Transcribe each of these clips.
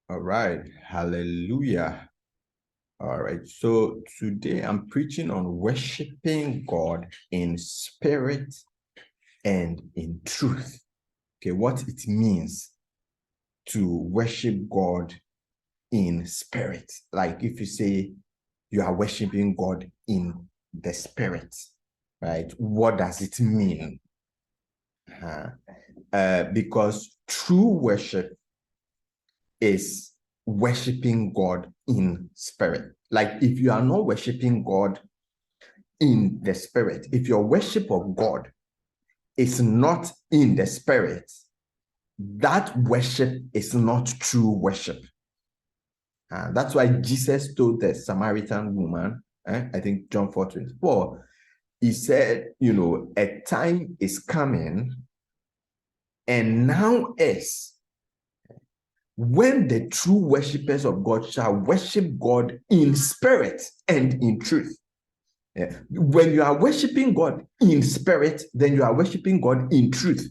All right. Hallelujah. All right. So today I'm preaching on worshiping God in spirit and in truth. Okay, what it means to worship God in spirit. Like if you say you are worshiping God in the spirit, right? What does it mean? Because true worship is worshiping God in spirit. Like if you are not worshiping God in the spirit, if your worship of God is not in the spirit, that worship is not true worship. That's why Jesus told the Samaritan woman, I think John 4:24, he said, a time is coming and now is when the true worshippers of God shall worship God in spirit and in truth. Yeah. When you are worshiping God in spirit, then you are worshiping God in truth.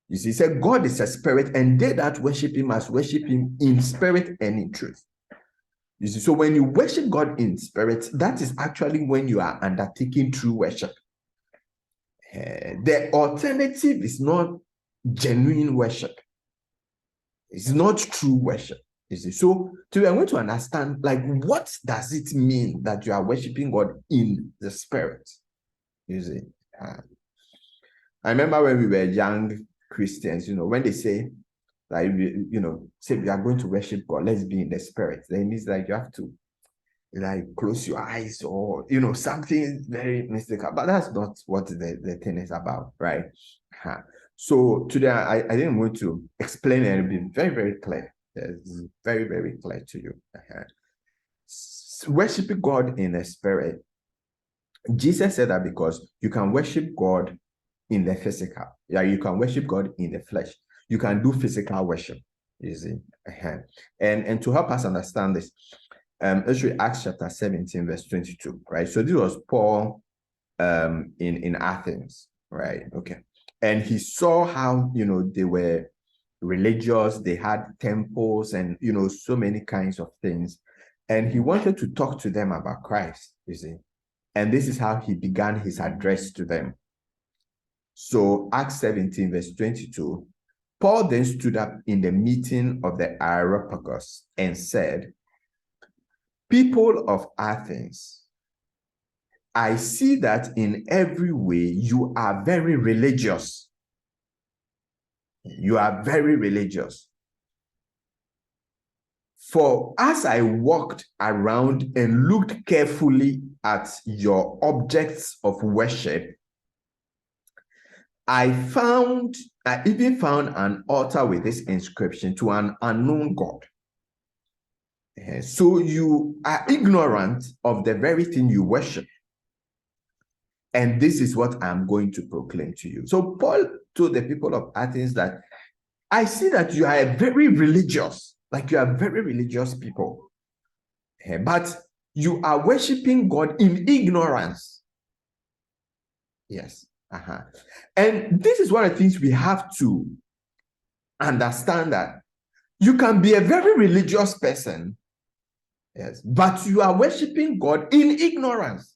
You see, he said God is a spirit, and they that worship him must worship him in spirit and in truth. You see, so when you worship God in spirit, that is actually when you are undertaking true worship. The alternative is not genuine worship. It's not true worship. You see, so today I'm going to understand, like, what does it mean that you are worshiping God in the spirit? You see, I remember when we were young Christians, when they say, like, say we are going to worship God, let's be in the spirit. Then it means like you have to like close your eyes or something very mystical. But that's not what the thing is about, right? So today I think I'm going to explain it and be very, very clear. It's very, very clear to you. Worshiping God in the spirit. Jesus said that because you can worship God in the physical. Yeah, you can worship God in the flesh. You can do physical worship. You see. And to help us understand this, let's read Acts chapter 17, verse 22, right? So this was Paul in Athens, right? Okay. And he saw how, they were religious, they had temples and, so many kinds of things. And he wanted to talk to them about Christ, you see. And this is how he began his address to them. So Acts 17, verse 22, Paul then stood up in the meeting of the Areopagus and said, "People of Athens, I see that in every way you are very religious. You are very religious. For as I walked around and looked carefully at your objects of worship, I even found an altar with this inscription to an unknown God. So you are ignorant of the very thing you worship. And this is what I'm going to proclaim to you." So Paul told the people of Athens that I see that you are very religious, like you are very religious people, but you are worshiping God in ignorance. Yes. And this is one of the things we have to understand, that you can be a very religious person, yes, but you are worshiping God in ignorance.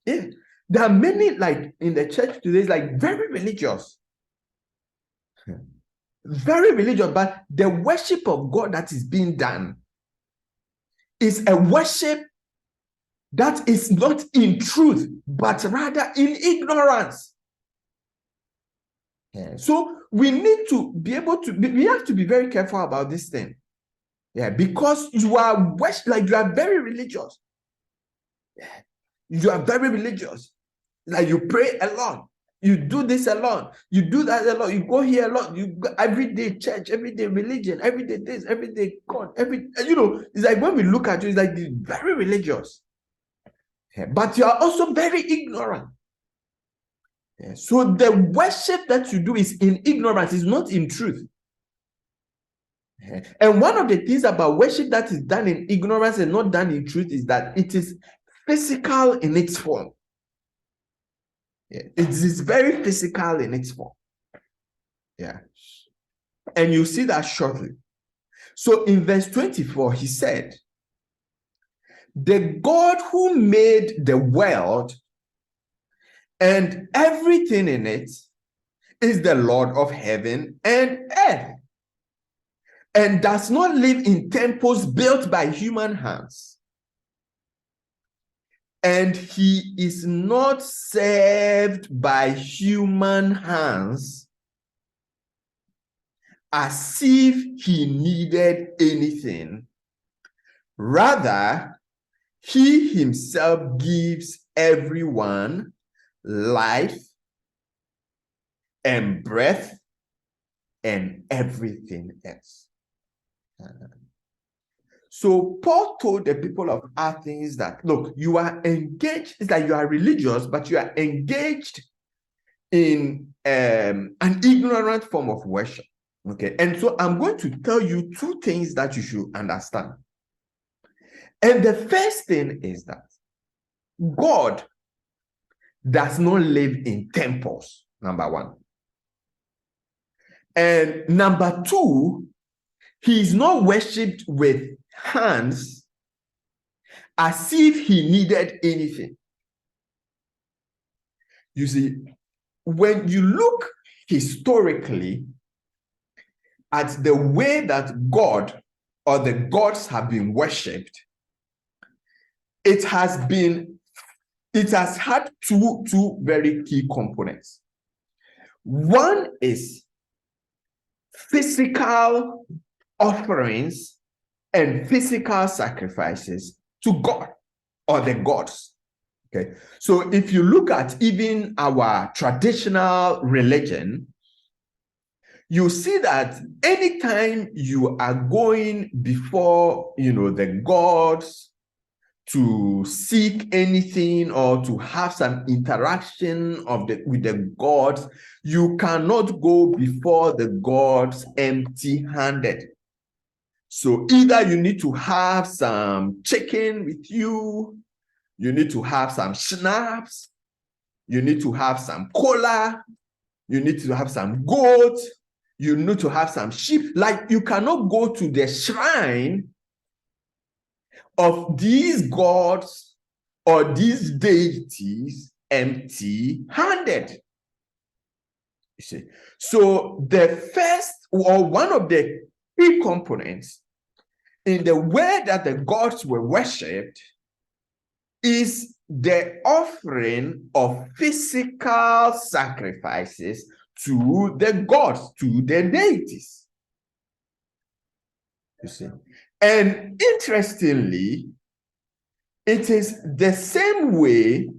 Yeah. There are many, like in the church today, like very religious, but the worship of God that is being done is a worship that is not in truth, but rather in ignorance. Yeah. So we need to be able to, we have to be very careful about this thing. Yeah, because you are like you are very religious. Yeah. You are very religious. Like you pray a lot. You do this a lot. You do that a lot. You go here a lot. You go every day church, every day religion, every day this, every day God, it's like when we look at you, it's like you're very religious. Yeah, but you are also very ignorant. Yeah, so the worship that you do is in ignorance, is not in truth. Yeah. And one of the things about worship that is done in ignorance and not done in truth is that it is physical in its form. Yeah. It is very physical in its form. Yeah. And you see that shortly. So in verse 24, he said, the God who made the world and everything in it is the Lord of heaven and earth, and does not live in temples built by human hands. And he is not served by human hands as if he needed anything. Rather, he himself gives everyone life and breath and everything else. So Paul told the people of Athens that, look, you are engaged, it's like you are religious, but you are engaged in an ignorant form of worship. Okay, and so I'm going to tell you two things that you should understand. And the first thing is that God does not live in temples, number one. And number two, he is not worshipped with hands as if he needed anything. You see, when you look historically at the way that God or the gods have been worshipped, it has had two very key components. One is physical offerings and physical sacrifices to God or the gods. Okay, so if you look at even our traditional religion, you see that anytime you are going before, the gods to seek anything or to have some interaction with the gods, you cannot go before the gods empty-handed. So either you need to have some chicken with you, you need to have some schnapps, you need to have some cola, you need to have some goat, you need to have some sheep. Like, you cannot go to the shrine of these gods or these deities empty-handed. You see, so the first or one of the key components in the way that the gods were worshipped is the offering of physical sacrifices to the gods, to the deities. You see, and interestingly, it is the same way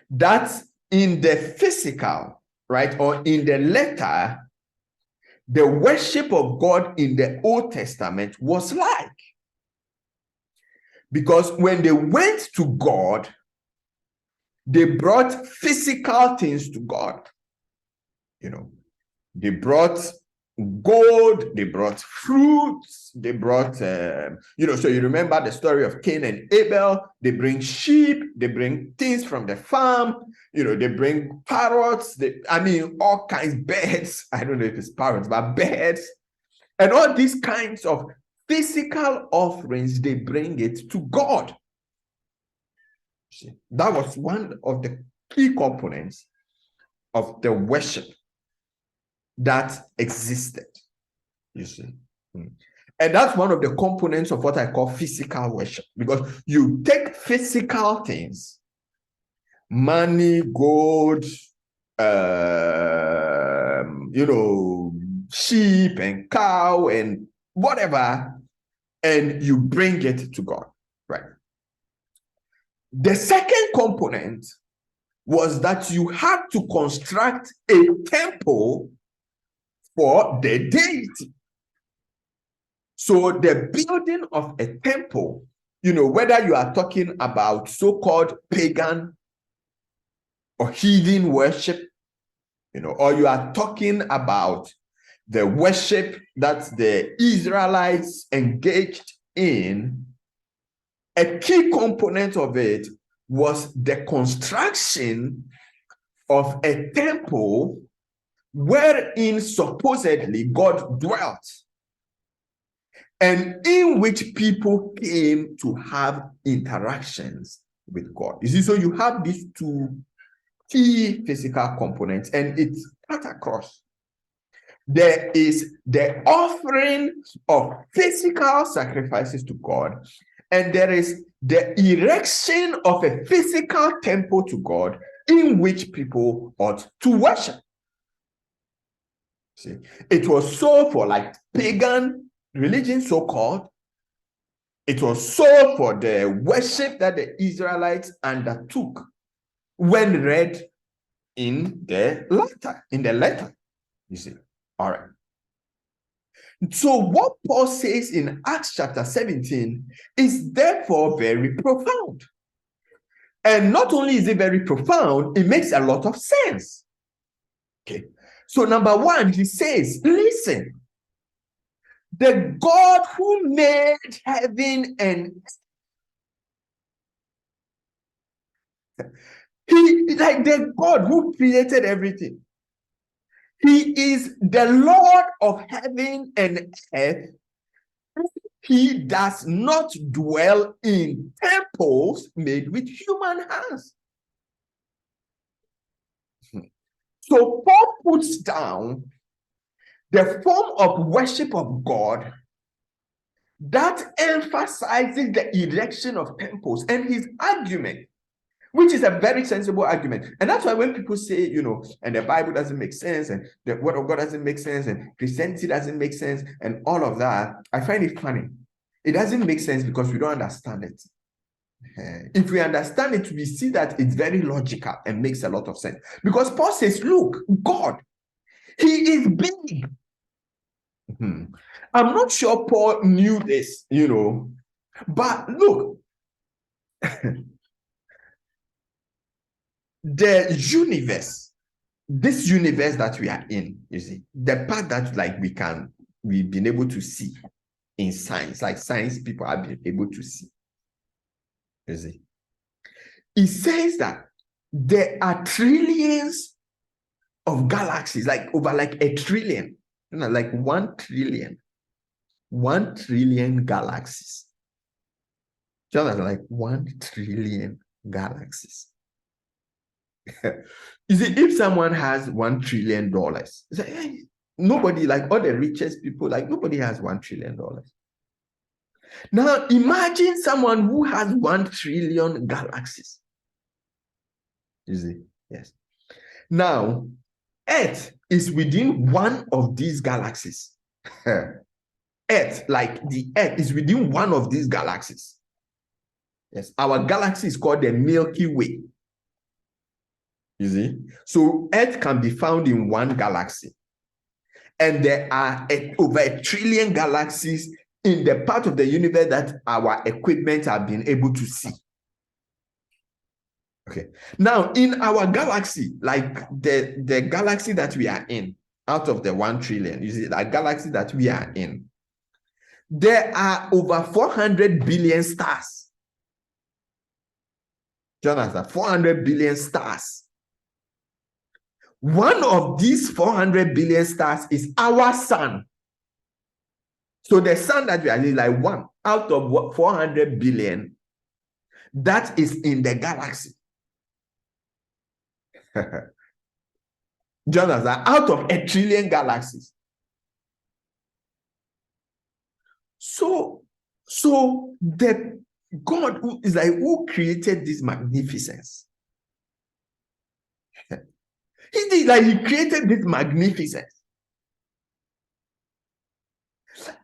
that in the physical, right, or in the letter, the worship of God in the Old Testament was like. Because when they went to God, they brought physical things to God. They brought gold, they brought fruits, they brought, so you remember the story of Cain and Abel. They bring sheep, they bring things from the farm, they bring parrots, all kinds, birds. I don't know if it's parrots, but birds, and all these kinds of physical offerings, they bring it to God. That was one of the key components of the worship that existed, you see. And that's one of the components of what I call physical worship, because you take physical things, money, gold, sheep and cow and whatever, and you bring it to God, right? The second component was that you had to construct a temple for the deity. So the building of a temple, whether you are talking about so-called pagan or heathen worship, or you are talking about the worship that the Israelites engaged in, a key component of it was the construction of a temple wherein supposedly God dwelt. and in which people came to have interactions with God. You see, so you have these two key physical components, and it's cut across. There is the offering of physical sacrifices to God, and there is the erection of a physical temple to God in which people ought to worship. See, it was so for like pagan religion, so-called. It was so for the worship that the Israelites undertook when read in the letter. You see, all right. So what Paul says in Acts chapter 17 is therefore very profound. And not only is it very profound, it makes a lot of sense. Okay. So number one, he says, listen, the God who made heaven and he, like the God who created everything. He is the Lord of heaven and earth. He does not dwell in temples made with human hands. So Paul puts down the form of worship of God that emphasizes the erection of temples, and his argument, which is a very sensible argument. And that's why when people say, you know, and the Bible doesn't make sense, and the word of God doesn't make sense, and Christianity doesn't make sense, and all of that, I find it funny. It doesn't make sense because we don't understand it. If we understand it, we see that it's very logical and makes a lot of sense. Because Paul says, look, God, he is big. I'm not sure Paul knew this, you know, but look, the universe, this universe that we are in, you see, the part that like we've been able to see in science, like science people have been able to see, you see, it says that there are trillions of galaxies, like over like a trillion, you know, like 1 trillion galaxies. Just like 1 trillion galaxies. You see, if someone has $1 trillion, it's like, hey, nobody, like all the richest people, like nobody has $1 trillion. Now imagine someone who has 1 trillion galaxies. You see, yes. Now, Earth is within one of these galaxies. Earth, like the Earth, is within one of these galaxies. Yes, our galaxy is called the Milky Way. You see, so Earth can be found in one galaxy, and there are over 1 trillion galaxies in the part of the universe that our equipment have been able to see. Okay, now in our galaxy, like the galaxy that we are in, out of the 1 trillion, you see, that galaxy that we are in, there are over 400 billion stars. Jonathan, 400 billion stars. One of these 400 billion stars is our sun. So the sun that we are in, like one out of 400 billion, that is in the galaxy. Jonathan, out of 1 trillion galaxies. So the God who is like, who created this magnificence? He did, like, he created this magnificence.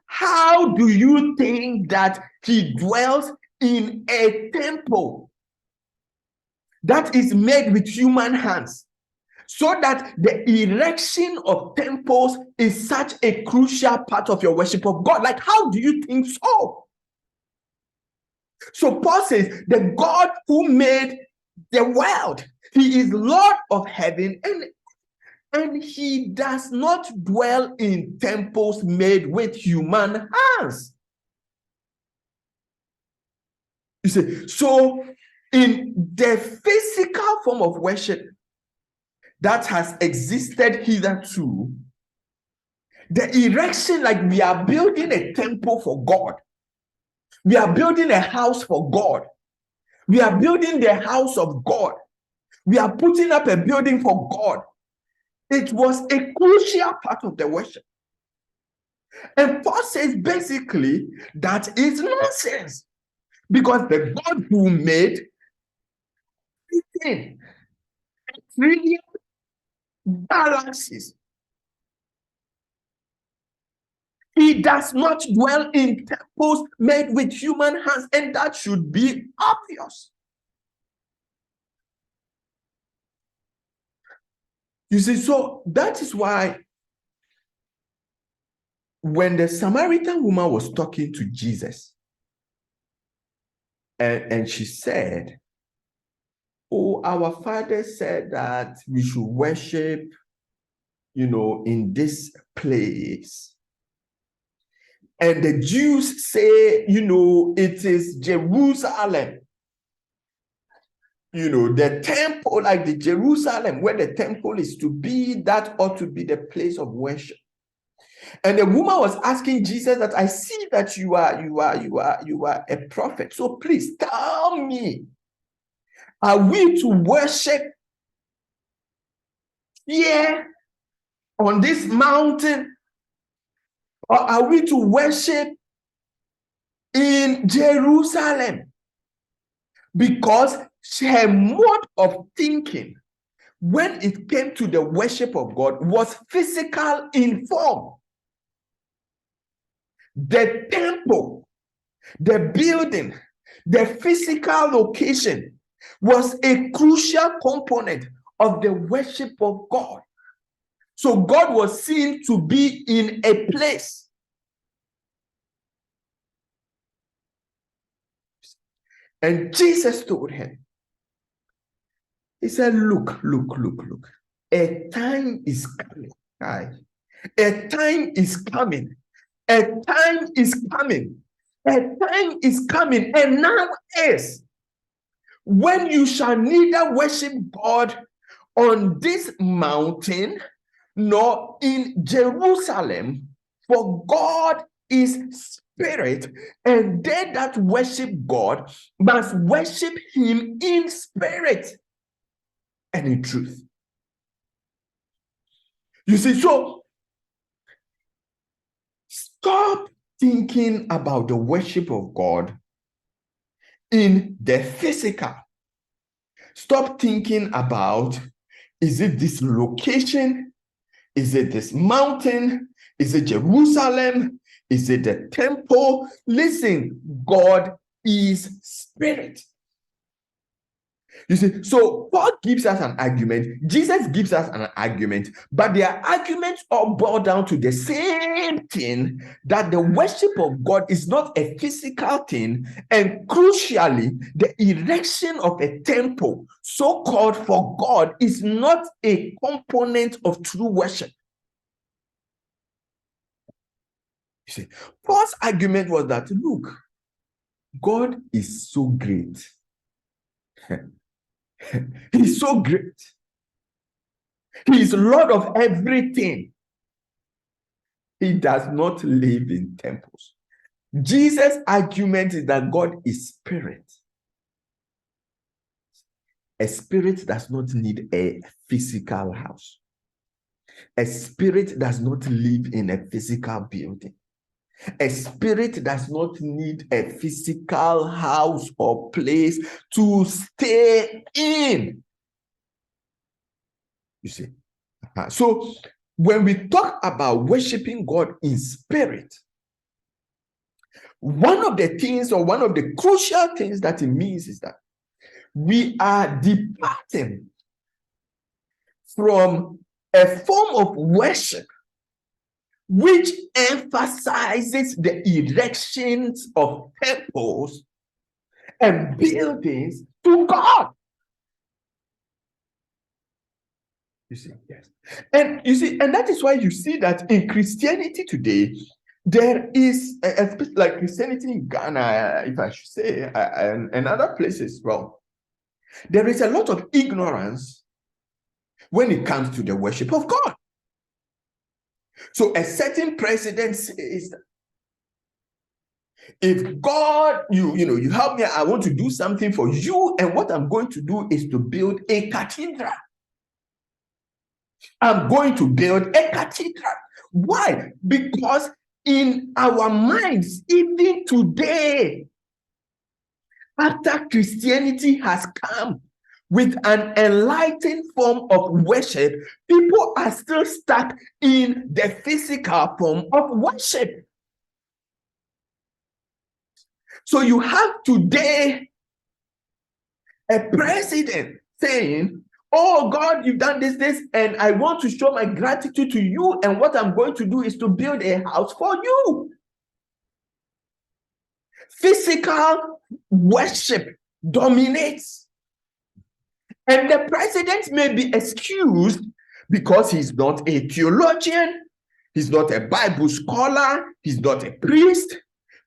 How do you think that he dwells in a temple that is made with human hands, so that the erection of temples is such a crucial part of your worship of God? Like, how do you think so? So Paul says, the God who made the world, he is Lord of heaven and he does not dwell in temples made with human hands. You see, so in the physical form of worship that has existed hitherto, The erection, like we are building a temple for God. We are building a house for God. We are building the house of God. We are putting up a building for God. It was a crucial part of the worship. And Paul says basically that is nonsense, because the God who made everything, trillion galaxies, he does not dwell in temples made with human hands, and that should be obvious. You see, so that is why when the Samaritan woman was talking to Jesus, and she said, "Oh, our father said that we should worship, in this place. And the Jews say, it is Jerusalem. The temple, like the Jerusalem, where the temple is to be, that ought to be the place of worship." And the woman was asking Jesus that, "I see that you are a prophet. So please tell me, are we to worship here on this mountain, or are we to worship in Jerusalem?" Because her mode of thinking when it came to the worship of God was physical in form. The temple, the building, the physical location was a crucial component of the worship of God. So God was seen to be in a place. And Jesus told him, he said, look. A time is coming. A time is coming. A time is coming. A time is coming. And now is when you shall neither worship God on this mountain nor in Jerusalem, for God is spirit, and they that worship God must worship him in spirit and in truth. You see, so stop thinking about the worship of God in the physical. Stop thinking about, is it this location? Is it this mountain? Is it Jerusalem? Is it the temple? Listen, God is spirit. You see, so Paul gives us an argument, Jesus gives us an argument, but their arguments all boil down to the same thing, that the worship of God is not a physical thing, and crucially, the erection of a temple, so called for God, is not a component of true worship. You see, Paul's argument was that, look, God is so great. He's so great. He's Lord of everything. He does not live in temples. Jesus' argument is that God is spirit. A spirit does not need a physical house. A spirit does not live in a physical building. A spirit does not need a physical house or place to stay in. You see? So when we talk about worshiping God in spirit, one of the things, or one of the crucial things that it means, is that we are departing from a form of worship which emphasizes the erections of temples and buildings to God. You see, yes. And you see, and that is why you see that in Christianity today, there is, like Christianity in Ghana, if I should say, and other places, well, there is a lot of ignorance when it comes to the worship of God. So a certain president says, if God, you help me, I want to do something for you, and what I'm going to do is to build a cathedral. I'm going to build a cathedral. Why? Because in our minds, even today, after Christianity has come with an enlightened form of worship, people are still stuck in the physical form of worship. So you have today a president saying, oh God, you've done this, and I want to show my gratitude to you, and what I'm going to do is to build a house for you. Physical worship dominates. And the president may be excused because he's not a theologian, he's not a Bible scholar, he's not a priest.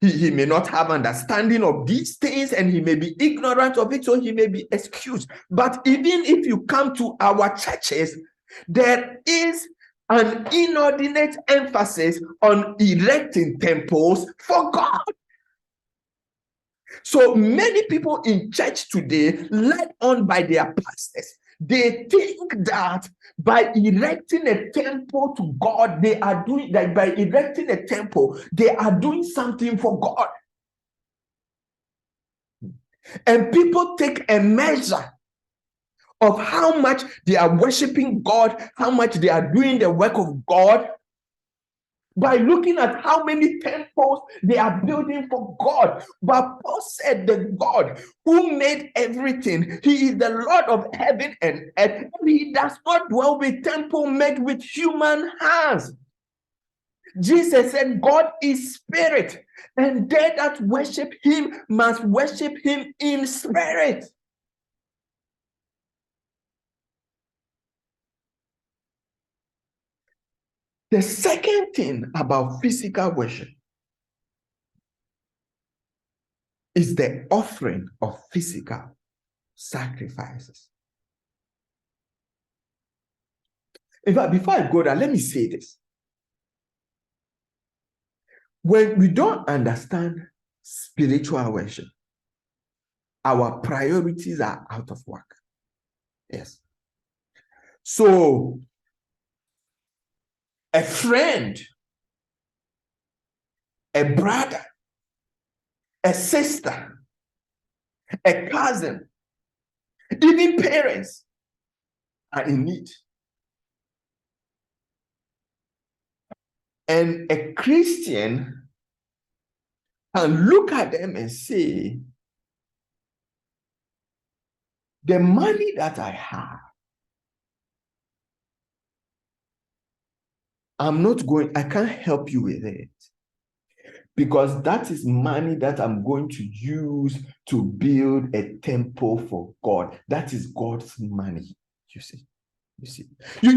He may not have understanding of these things, and he may be ignorant of it, so he may be excused. But even if you come to our churches, there is an inordinate emphasis on erecting temples for God. So many people in church today, led on by their pastors, they think that by erecting a temple to God, they are doing that. By erecting a temple, they are doing something for God. And people take a measure of how much they are worshiping God, how much they are doing the work of God, by looking at how many temples they are building for God. But Paul said the God who made everything, he is the Lord of heaven and earth. He does not dwell with temple made with human hands. Jesus said God is spirit, and they that worship him must worship him in spirit. The second thing about physical worship is the offering of physical sacrifices. In fact, before I go there, let me say this. When we don't understand spiritual worship, our priorities are out of whack. Yes. So, a friend, a brother, a sister, a cousin, even parents are in need. And a Christian can look at them and say, the money that I have, I can't help you with it, because that is money that I'm going to use to build a temple for God. That is God's money. You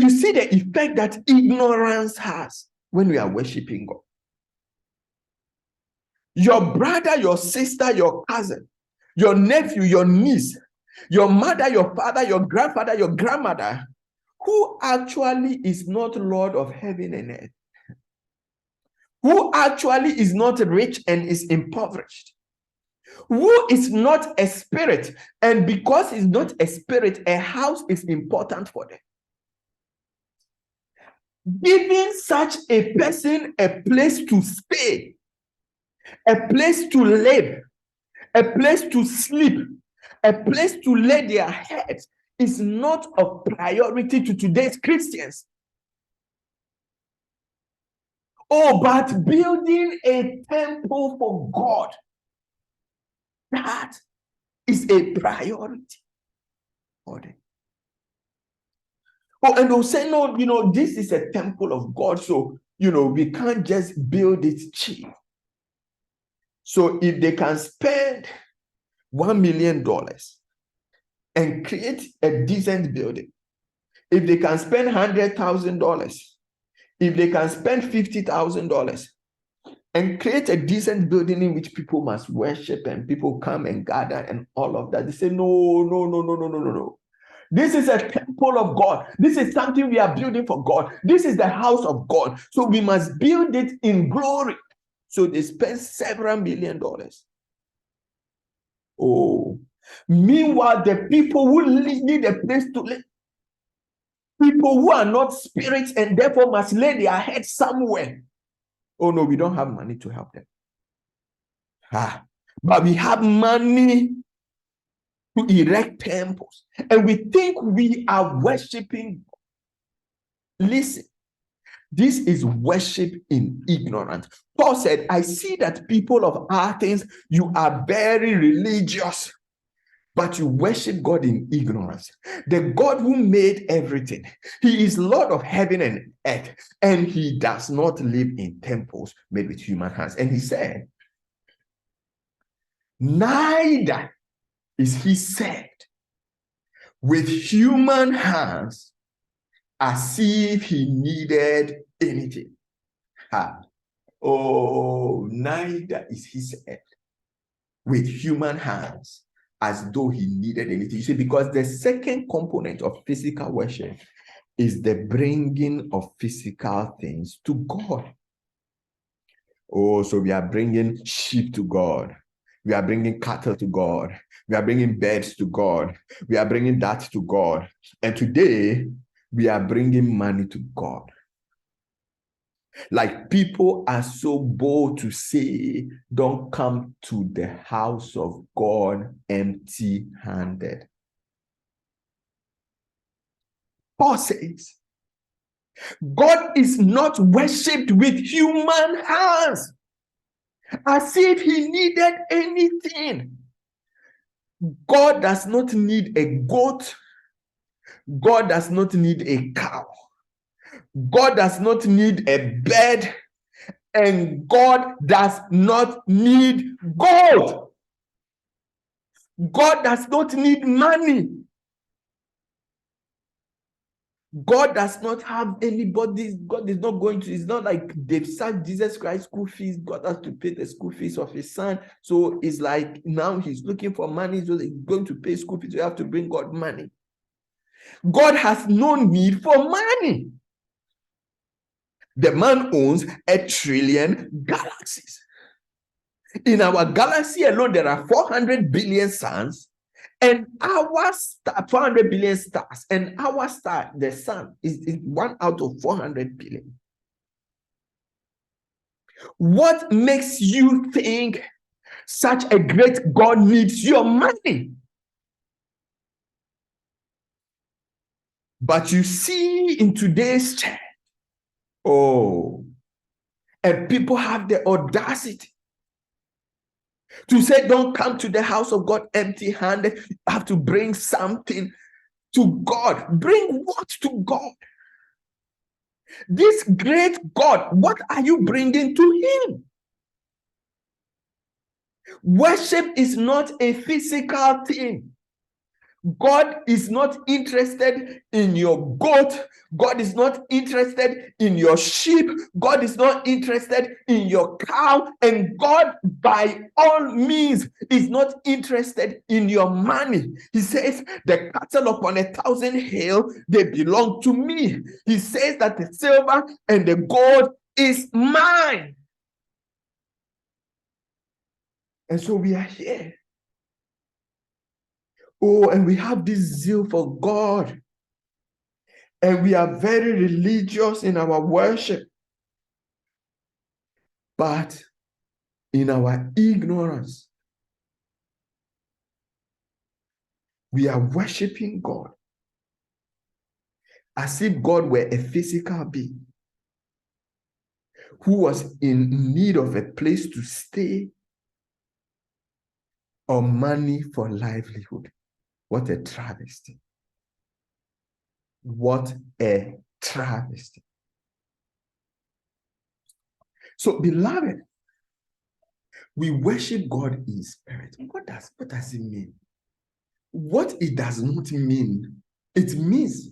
see the effect that ignorance has when we are worshiping God. Your brother, your sister, your cousin, your nephew, your niece, your mother, your father, your grandfather, your grandmother, who actually is not Lord of heaven and earth, who actually is not rich and is impoverished, who is not a spirit, and because he's not a spirit, a house is important for them. Giving such a person a place to stay, a place to live, a place to sleep, a place to lay their heads is not of priority to today's Christians. Oh, but building a temple for God, that is a priority for them. Oh, and they'll say, no, this is a temple of God, so, we can't just build it cheap. So if they can spend $1 million and create a decent building, if they can spend $100,000, if they can spend $50,000 and create a decent building in which people must worship and people come and gather and all of that, they say, no. This is a temple of God. This is something we are building for God. This is the house of God. So we must build it in glory. So they spent several $1 million. Oh, meanwhile, the people who need a place to live, people who are not spirits and therefore must lay their head somewhere. Oh no, we don't have money to help them. But we have money to erect temples, and we think we are worshiping. Listen, this is worship in ignorance. Paul said, I see that people of Athens, you are very religious, but you worship God in ignorance. The God who made everything, he is Lord of heaven and earth, and he does not live in temples made with human hands. And he said, neither is he said with human hands as if he needed anything. Oh, neither is he said with human hands as though he needed anything. You see, because the second component of physical worship is the bringing of physical things to God. Oh, so we are bringing sheep to God. We are bringing cattle to God. We are bringing birds to God. We are bringing that to God. And today, we are bringing money to God. Like, people are so bold to say, don't come to the house of God empty-handed. Paul says, God is not worshipped with human hands as if he needed anything. God does not need a goat. God does not need a cow. God does not need a bed. And God does not need gold. God does not need money. God does not have anybody. God is not going to, it's not like they've sacked Jesus Christ school fees. God has to pay the school fees of his son. So it's like now he's looking for money. So he's going to pay school fees. So you have to bring God money. God has no need for money. The man owns 1 trillion galaxies. In our galaxy alone, there are 400 billion suns, and our star, 400 billion stars, and our star, the sun, is 1 out of 400 billion. What makes you think such a great God needs your money? But you see in today's church, and people have the audacity to say, don't come to the house of God empty-handed. You have to bring something to God. Bring what to God? This great God, what are you bringing to him? Worship is not a physical thing. God is not interested in your goat. God is not interested in your sheep. God is not interested in your cow. And God, by all means, is not interested in your money. He says, the cattle upon 1,000 hills, they belong to me. He says that the silver and the gold is mine. And so we are here. Oh, and we have this zeal for God. And we are very religious in our worship. But in our ignorance, we are worshiping God as if God were a physical being who was in need of a place to stay or money for livelihood. What a travesty. What a travesty. So, beloved, we worship God in spirit. What does it mean? What it does not mean, it means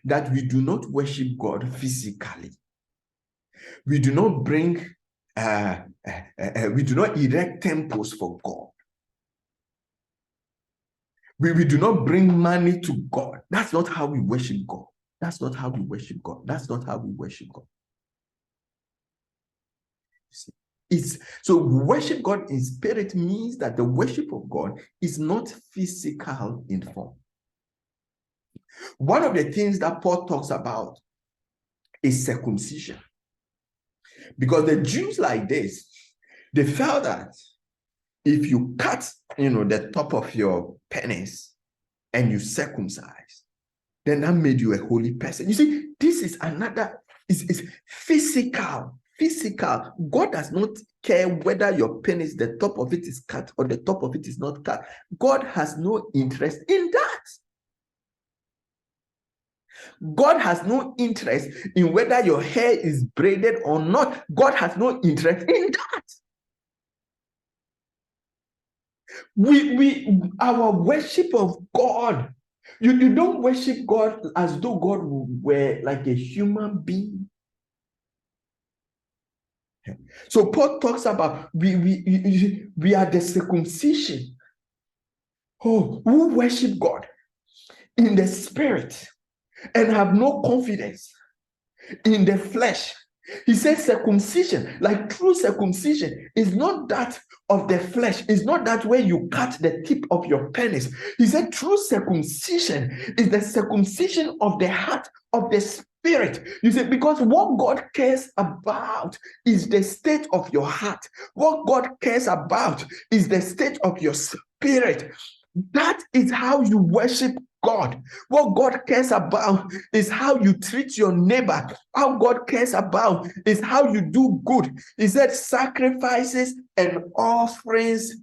that we do not worship God physically. We do not bring, we do not erect temples for God. We do not bring money to God. That's not how we worship God. That's not how we worship God. That's not how we worship God. See, so worship God in spirit means that the worship of God is not physical in form. One of the things that Paul talks about is circumcision. Because the Jews like this, they felt that if you cut, the top of your penis and you circumcise, then that made you a holy person. You see, this is another, it's physical. Physical. God does not care whether your penis, the top of it is cut or the top of it is not cut. God has no interest in that. God has no interest in whether your hair is braided or not. God has no interest in that. Our worship of God, you don't worship God as though God were like a human being. So Paul talks about we are the circumcision. Oh, who worship God in the spirit and have no confidence in the flesh. He says circumcision, like true circumcision, is not that of the flesh. It's not that where you cut the tip of your penis. He said true circumcision is the circumcision of the heart, of the spirit. You see, because what God cares about is the state of your heart. What God cares about is the state of your spirit. That is how you worship God. What God cares about is how you treat your neighbor. How God cares about is how you do good. He said, sacrifices and offerings,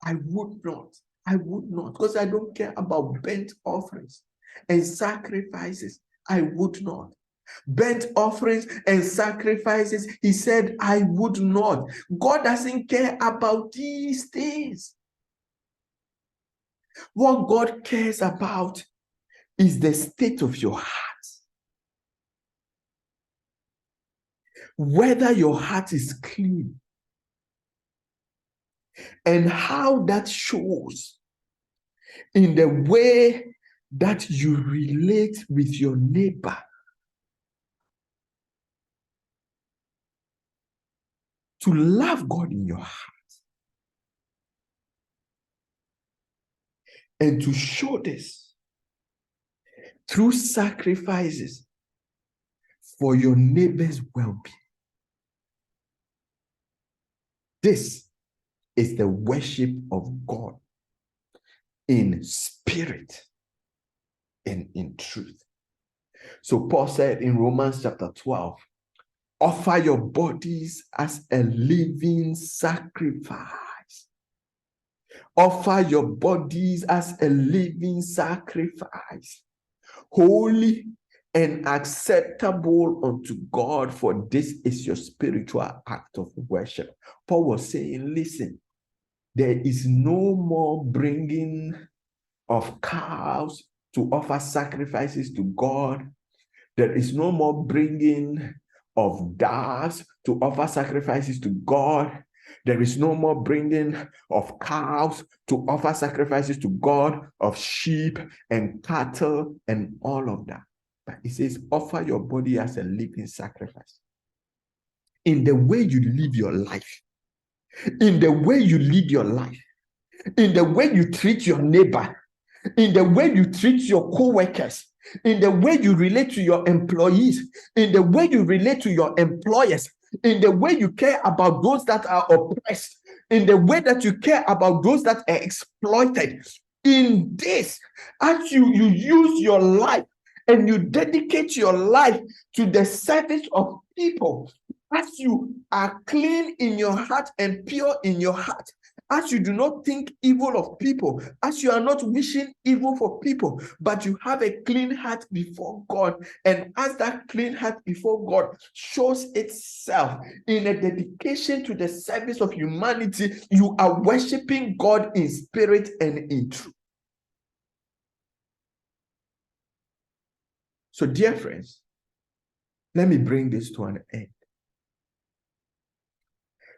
I would not, because I don't care about burnt offerings and sacrifices. I would not. Burnt offerings and sacrifices, he said, I would not. God doesn't care about these things. What God cares about is the state of your heart. Whether your heart is clean and how that shows in the way that you relate with your neighbor. To love God in your heart and to show this through sacrifices for your neighbor's well-being. This is the worship of God in spirit and in truth. So Paul said in Romans chapter 12, offer your bodies as a living sacrifice. Offer your bodies as a living sacrifice, holy and acceptable unto God, for this is your spiritual act of worship. Paul was saying, listen, there is no more bringing of cows to offer sacrifices to God. There is no more bringing of doves to offer sacrifices to God. There is no more bringing of cows to offer sacrifices to God, of sheep and cattle and all of that. But it says, offer your body as a living sacrifice. In the way you live your life, in the way you lead your life, in the way you treat your neighbor, in the way you treat your co-workers, in the way you relate to your employees, in the way you relate to your employers, in the way you care about those that are oppressed, in the way that you care about those that are exploited. In this, as you use your life and you dedicate your life to the service of people, as you are clean in your heart and pure in your heart, as you do not think evil of people, as you are not wishing evil for people, but you have a clean heart before God, and as that clean heart before God shows itself in a dedication to the service of humanity, you are worshiping God in spirit and in truth. So, dear friends, let me bring this to an end.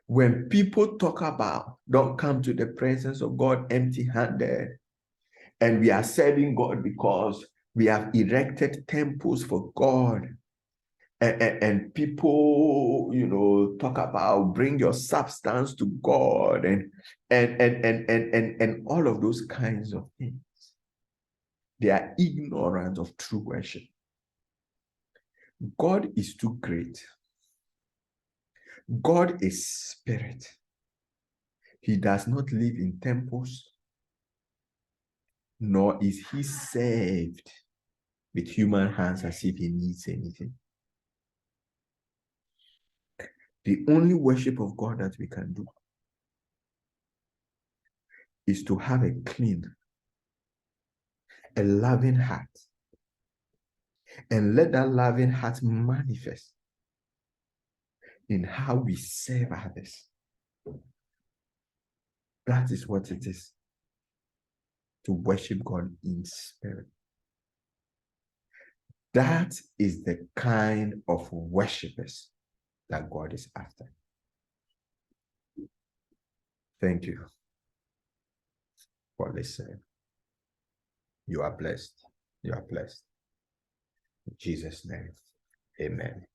When people talk about don't come to the presence of God empty-handed And we are serving God because we have erected temples for God. And people, talk about bring your substance to God and all of those kinds of things. They are ignorant of true worship. God is too great. God is spirit. He does not live in temples, nor is he served with human hands as if he needs anything. The only worship of God that we can do is to have a clean, a loving heart, and let that loving heart manifest in how we serve others. That is what it is to worship God in spirit. That is the kind of worshipers that God is after. Thank you for listening. You are blessed. You are blessed. In Jesus' name, amen.